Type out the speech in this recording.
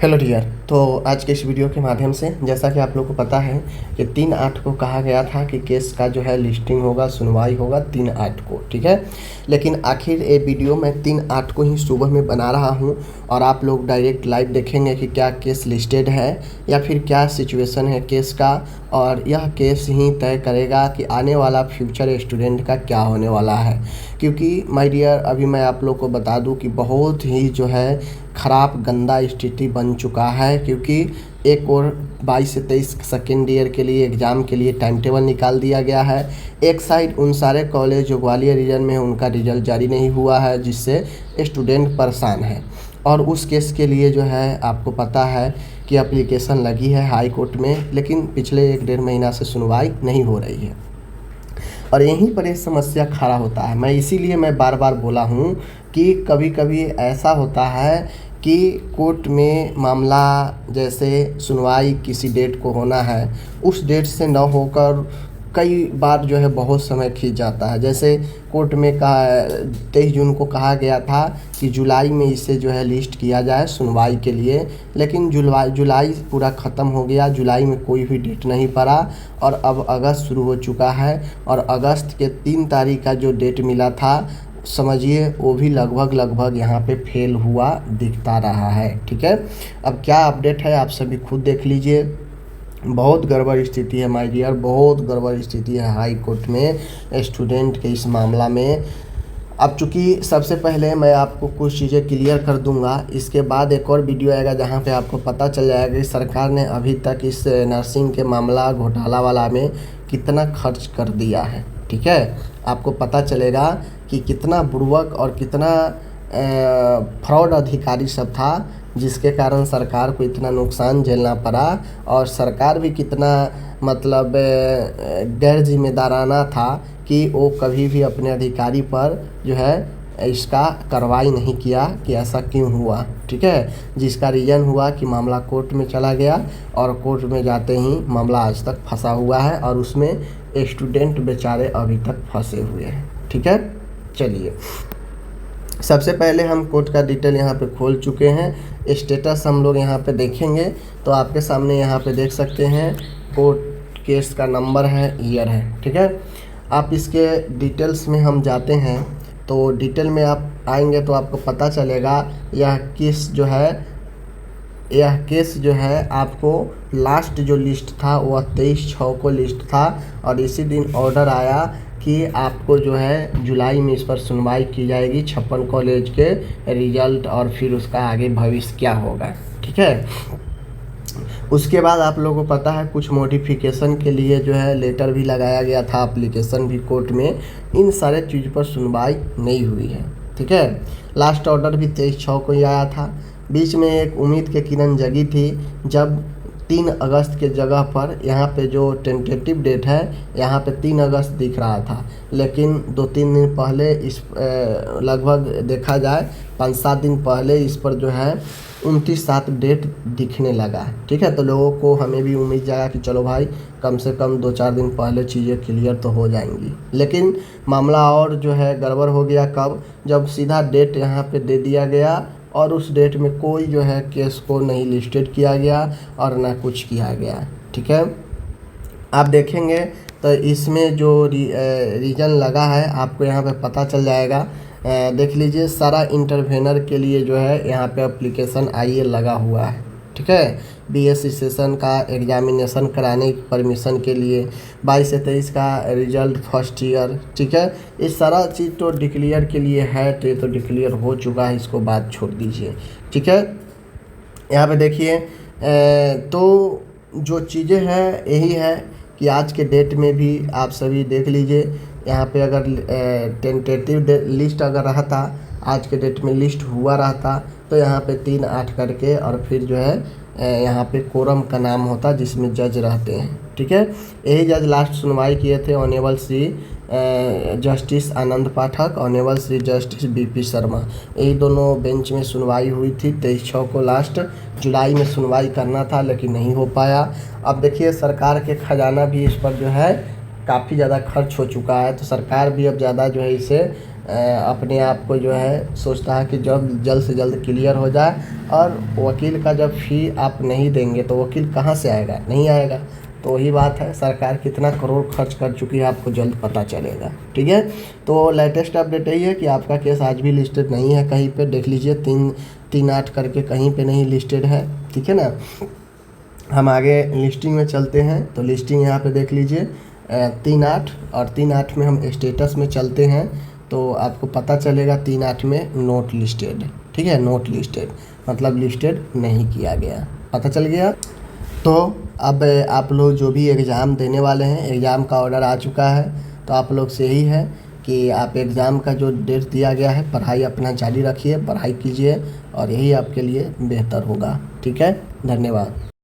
Hello dear. तो आज के इस वीडियो के माध्यम से जैसा कि आप लोग को पता है कि 3/8 को कहा गया था कि केस का जो है लिस्टिंग होगा, सुनवाई होगा 3/8 को, ठीक है। लेकिन आखिर ये वीडियो मैं 3/8 को ही सुबह में बना रहा हूँ और आप लोग डायरेक्ट लाइव देखेंगे कि क्या केस लिस्टेड है या फिर क्या सिचुएशन है केस का, और यह केस ही तय करेगा कि आने वाला फ्यूचर स्टूडेंट का क्या होने वाला है। क्योंकि माय डियर, अभी मैं आप लोग को बता दूं कि बहुत ही जो है ख़राब गंदा स्थिति बन चुका है। क्योंकि एक और 22 से 23 सेकेंड ईयर के लिए एग्ज़ाम के लिए टाइम टेबल निकाल दिया गया है। एक साइड उन सारे कॉलेज जो ग्वालियर रीजन में उनका रिजल्ट जारी नहीं हुआ है, जिससे स्टूडेंट परेशान है। और उस केस के लिए जो है आपको पता है कि एप्लीकेशन लगी है हाई कोर्ट में, लेकिन पिछले 1-1.5 महीना से सुनवाई नहीं हो रही है और यहीं पर ये समस्या खड़ा होता है। इसीलिए मैं बार बार बोला हूँ कि कभी कभी ऐसा होता है कि कोर्ट में मामला जैसे सुनवाई किसी डेट को होना है, उस डेट से न होकर कई बार जो है बहुत समय खींच जाता है। जैसे कोर्ट में कहा 23 जून को कहा गया था कि जुलाई में इसे जो है लिस्ट किया जाए सुनवाई के लिए, लेकिन जुलाई पूरा ख़त्म हो गया, जुलाई में कोई भी डेट नहीं पड़ा और अब अगस्त शुरू हो चुका है और अगस्त के 3 तारीख का जो डेट मिला था, समझिए वो भी लगभग यहाँ पे फेल हुआ दिखता रहा है, ठीक है। अब क्या अपडेट है आप सभी खुद देख लीजिए। बहुत गड़बड़ स्थिति है माय डियर, बहुत गड़बड़ स्थिति है हाई कोर्ट में स्टूडेंट के इस मामला में। अब चूँकि सबसे पहले मैं आपको कुछ चीज़ें क्लियर कर दूंगा, इसके बाद एक और वीडियो आएगा जहां पे आपको पता चल जाएगा कि सरकार ने अभी तक इस नर्सिंग के मामला घोटाला वाला में कितना खर्च कर दिया है, ठीक है। आपको पता चलेगा कि कितना बुर्बक और कितना फ्रॉड अधिकारी सब था, जिसके कारण सरकार को इतना नुकसान झेलना पड़ा और सरकार भी कितना मतलब गैर जिम्मेदाराना था कि वो कभी भी अपने अधिकारी पर जो है इसका कार्रवाई नहीं किया कि ऐसा क्यों हुआ, ठीक है। जिसका रीज़न हुआ कि मामला कोर्ट में चला गया और कोर्ट में जाते ही मामला आज तक फंसा हुआ है और उसमें स्टूडेंट बेचारे अभी तक फंसे हुए हैं, ठीक है। चलिए, सबसे पहले हम कोर्ट का डिटेल यहाँ पे खोल चुके हैं। स्टेटस हम लोग यहाँ पे देखेंगे तो आपके सामने यहाँ पे देख सकते हैं कोर्ट केस का नंबर है, ईयर है, ठीक है। आप इसके डिटेल्स में हम जाते हैं तो डिटेल में आप आएंगे तो आपको पता चलेगा यह केस जो है आपको लास्ट जो लिस्ट था वह 23/6 को लिस्ट था और इसी दिन ऑर्डर आया कि आपको जो है जुलाई में इस पर सुनवाई की जाएगी 56 कॉलेज के रिजल्ट और फिर उसका आगे भविष्य क्या होगा, ठीक है। उसके बाद आप लोगों को पता है कुछ मॉडिफिकेशन के लिए जो है लेटर भी लगाया गया था, एप्लीकेशन भी कोर्ट में। इन सारे चीज़ पर सुनवाई नहीं हुई है, ठीक है। लास्ट ऑर्डर भी 23/6 को ही आया था। बीच में एक उम्मीद की किरण जगी थी जब 3 अगस्त के जगह पर यहाँ पे जो टेंटेटिव डेट है यहाँ पे 3 अगस्त दिख रहा था, लेकिन 2-3 दिन पहले इस लगभग देखा जाए 5-7 दिन पहले इस पर जो है 29/7 डेट दिखने लगा, ठीक है। तो लोगों को हमें भी उम्मीद जागा कि चलो भाई कम से कम 2-4 दिन पहले चीज़ें क्लियर तो हो जाएंगी, लेकिन मामला और जो है गड़बड़ हो गया। कब? जब सीधा डेट यहाँ पे दे दिया गया और उस डेट में कोई जो है केस को नहीं लिस्टेड किया गया और ना कुछ किया गया, ठीक है। आप देखेंगे तो इसमें जो रीजन लगा है आपको यहाँ पे पता चल जाएगा। देख लीजिए, सारा इंटरवेनर के लिए जो है यहाँ पे एप्लीकेशन आईए लगा हुआ है, ठीक है। बीएससी सेशन का एग्जामिनेशन कराने की परमिशन के लिए 22 से 23 का रिजल्ट फर्स्ट ईयर, ठीक है। इस सारा चीज़ तो डिक्लेयर के लिए है, तो ये तो डिक्लेयर हो चुका है, इसको बात छोड़ दीजिए, ठीक है। यहाँ पे देखिए तो जो चीज़ें हैं यही है कि आज के डेट में भी आप सभी देख लीजिए, यहाँ पे अगर टेंटेटिव लिस्ट अगर रहता, आज के डेट में लिस्ट हुआ रहता तो यहाँ पे 3/8 करके और फिर जो है यहाँ पे कोरम का नाम होता जिसमें जज रहते हैं, ठीक है। यही जज लास्ट सुनवाई किए थे honourable Shri justice Anand Pathak, honourable Shri justice BP Sharma. यही दोनों बेंच में सुनवाई हुई थी 23/6 को। लास्ट जुलाई में सुनवाई करना था लेकिन नहीं हो पाया। अब देखिए सरकार के खजाना भी इस पर जो है काफ़ी ज़्यादा खर्च हो चुका है, तो सरकार भी अब ज़्यादा जो है इसे अपने आप को जो है सोचता है कि जल्द से जल्द क्लियर हो जाए, और वकील का जब फ़ी आप नहीं देंगे तो वकील कहाँ से आएगा, नहीं आएगा। तो वही बात है, सरकार कितना करोड़ खर्च कर चुकी है आपको जल्द पता चलेगा। ठीक है, तो लेटेस्ट अपडेट यही है कि आपका केस आज भी लिस्टेड नहीं है कहीं पे, देख लीजिए 338 करके कहीं पे नहीं लिस्टेड है। ठीक है ना, हम आगे लिस्टिंग में चलते हैं, तो लिस्टिंग यहाँ पे देख लीजिए 38, और 38 में हम स्टेटस में चलते हैं तो आपको पता चलेगा 38 में नोट लिस्टेड। ठीक है, नोट लिस्टेड मतलब लिस्टेड नहीं किया गया, पता चल गया। तो अब आप लोग जो भी एग्ज़ाम देने वाले हैं, एग्ज़ाम का ऑर्डर आ चुका है, तो आप लोग से यही है कि आप एग्ज़ाम का जो डेट दिया गया है, पढ़ाई अपना जारी रखिए, पढ़ाई कीजिए, और यही आपके लिए बेहतर होगा। ठीक है, धन्यवाद।